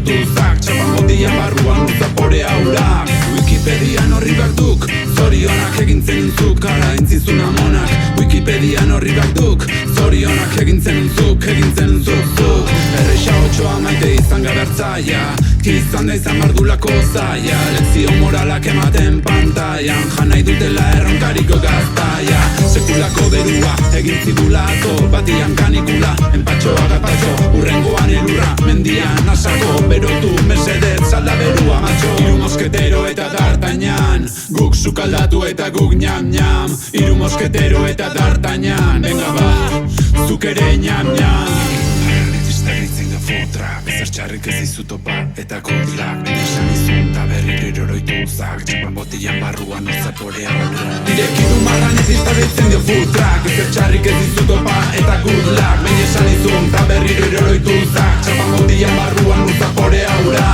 oroituzak Txapan botian barruan uzapore haurak Wikipedian horri behar duk Zorionak egintzen unzuk Ara entzizun amonak Wikipedian horri behar duk Zorionak egintzen unzuk zuk Erreixa otxoa maite izan gabertzaia Izan da izan bardulako zaia Lekzio moralak ematen pantaian Janai dutela erronkariko gaztaia Sekulako derua egin zidula atzo Batian kanikula, empatxoa gazpatxo Urrengoan elurra, mendian asako Berotu, mesedez, salda berua matxo Hiru mosketero eta d'Artagnan Guk sukaldatu eta guk ñam-ñam Hiru mosketero eta d'Artagnan Venga ba, zuk ere ñam-ñam Futra, bezer txarrik ez izu topa eta kodlak Esan izun ta berriro oroituzak Txapan botian barruan orzapore aurra Direkidu marran ez iztabetzen dio futrak Bezer txarrik ez izu topa eta kodlak Esan izun ta berriro oroituzak Txapan botian barruan orzapore aurra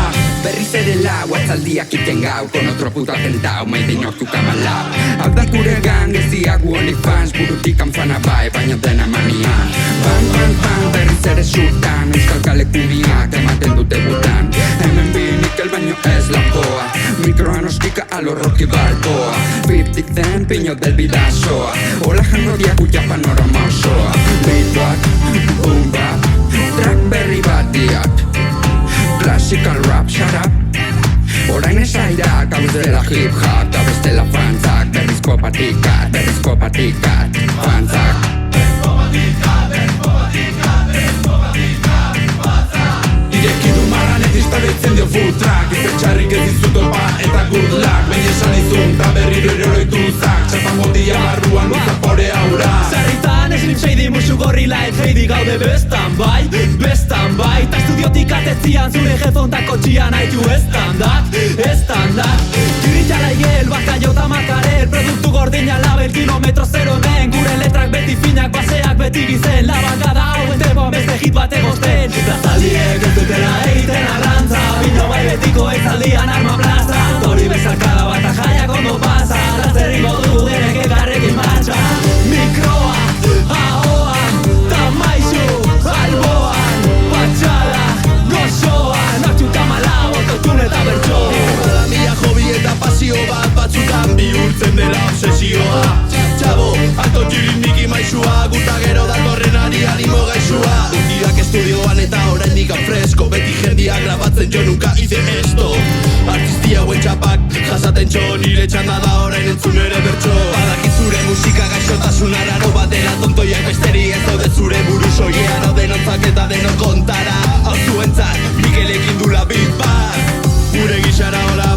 Berriz ere lau, atzaldiak iten gau Con otro puto atentau, maite inortu kamalau Hau da gure gang, ez diagu OnlyFans Burutik anfana bai, baina dena manian Pan, berriz ere surtan Euskal kaleku biak ematen dute butan Hemen binik el baino ez lapoa Mikroan ostika alo Rocky Balboa 50 Cent, piño del bidazoa Ola janodiak uia panorama osoa Beatbox, boom bap Track berri bat diat Classical rap, shut up Orain esairak, hau ez dela hip-hop Da bestela fantzak, berrizko patikat Fantzak Direkidu marran ez iztabetzen dio futrak Ezer txarrik ez izu topa eta good luck Baina esan izun ta berriro oroituzak Txapan botia barruan uzapore aurra Sarritan Slim Shady musu gorrila et Heidi gaude bestan bai Ta estudiotik atetzian zure jezontako txian haitu estandat Giritxara igel, bakaio eta makarel Produktu gordina label, kilometro zero hemen Gure letrak beti finak, baseak beti gizen La bankada hauen tempo beste hit bat egosten Lazaldiek ez dutela egiten arrantza Bino bai betiko ezaldian arma plaza Tori bezarkada bat jaiak ondo pasa Lazerriko du derek egarrekin martxa Mikroa, ahoan, tamaizu, alboan Patxada, gozoan, nortxuka malau, ototun eta bertxo Bada mila hobi eta pasio bat batzutan bihurtzen dela obsesioa Txabo, alto txirin miki maizua, guta gero datorren ari animo gaizua Urtidak estudioan eta oraindik fresko, beti jendia grabatzen jo nunca hice esto Artistia hauen txapak, jasaten txo, nire txanda da orain entzun ere bertxo Badakit zure musika gaixotasun araro batera tontoiak besteri ez daude zure buru soilean O denontzak eta denok kontara, hau zuentzat, Mikelekin dula beat bat Gure gixara hola,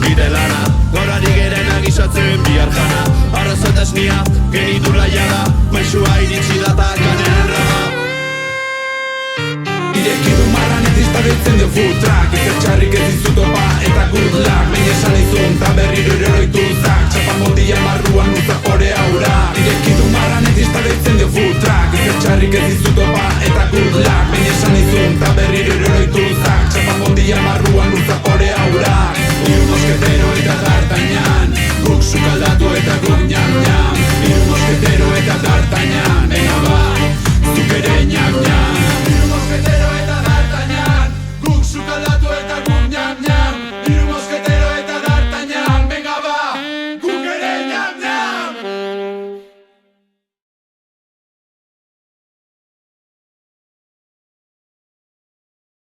bide lana Gaur ari gerena gizatzen bihar jana Arroz eta esnia, genitu laiada Maizua iritsi data kaneren rama Direkidu marran ez iztabetzen dio futrak Ezer txarrik ez izu topa eta good luck Baina esan izun ta berriro oroituzak Txapan botian barruan uzapore aurra Direkidu marran ez iztabetzen dio futrak Ezer txarrik ez izu topa eta good luck